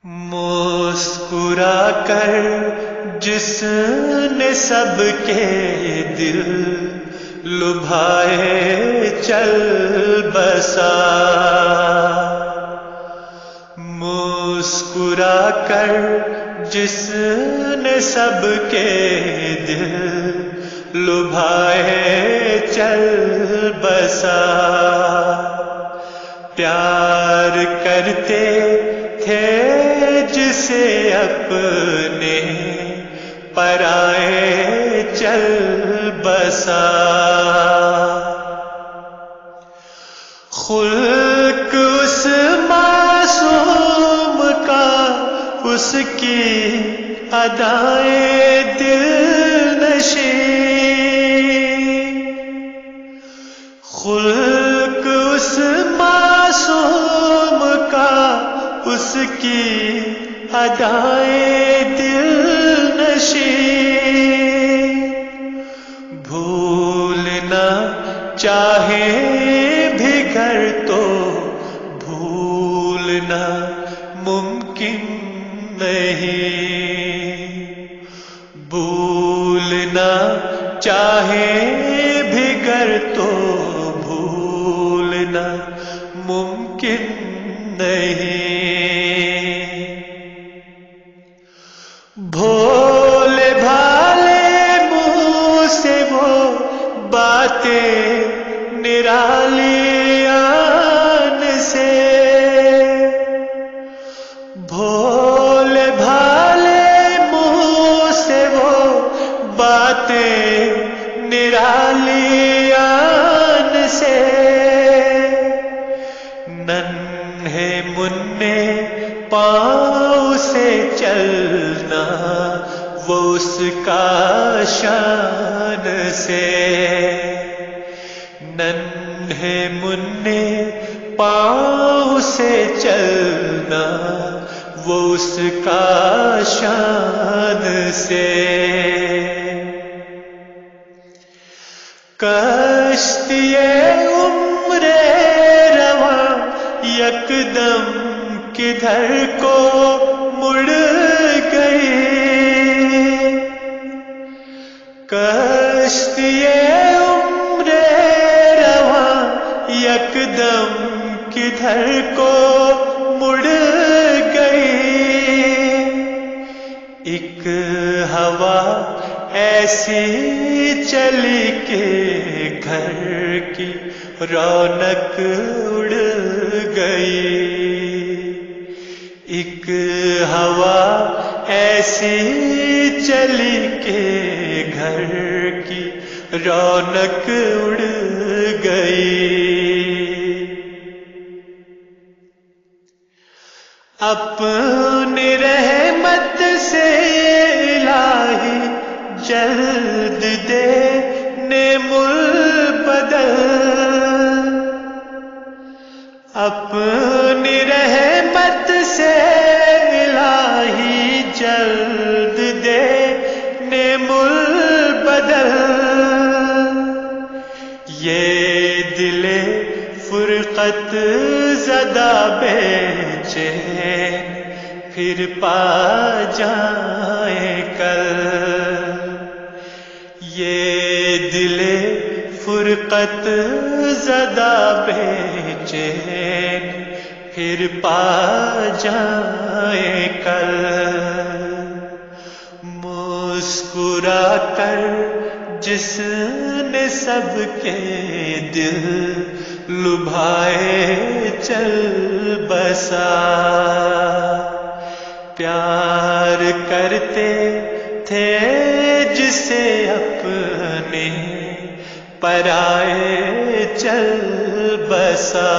مسکرا کر جس نے سب کے دل لبھائے چل بسا، مسکرا کر جس نے سب کے دل لبھائے چل بسا، پیار کرتے تھے جسے اپنے پرائے چل بسا، خلق اس معصوم کا اس کی ادائیں دل نشین، خلق اس معصوم کا اس کی ادائیں دل نشین، بھولنا چاہے بھی گھر تو بھولنا ممکن نہیں، بھولنا چاہے بھی گھر تو بھولنا ممکن نہیں، بھولے بھالے منہ سے وہ باتیں نرالی آن سے، بھولے بھالے منہ سے وہ باتیں نرالی آن سے، ننھے مننے پاؤں سے چلنا وہ اس کا شان سے، ننھے مننے پاؤں سے چلنا وہ اس کا شان سے، کشتی عمر رواں یکدم کدھر کو مڑ گئی، کشتی عمر رواں یکدم کدھر کو مڑ گئی، ایک ہوا ایسی چلی کہ گھر کی رونق اڑ گئی، ایک ہوا ایسی چلی کہ گھر کی رونق اڑ گئی، اپنی رحمت سے الہی جلد دینے البدل، اپنی رحمت سے الہی جلد دینے البدل، یہ دل فرقت زدہ بے چین پھر پا جائیں کل، یہ دل فرقت زدہ بے چین پھر پا جائیں کل، مسکرا کر جس نے سب کے دل لبھائے چل بسا، پیار کرتے تھے جسے اپنے پرائے چل بسا۔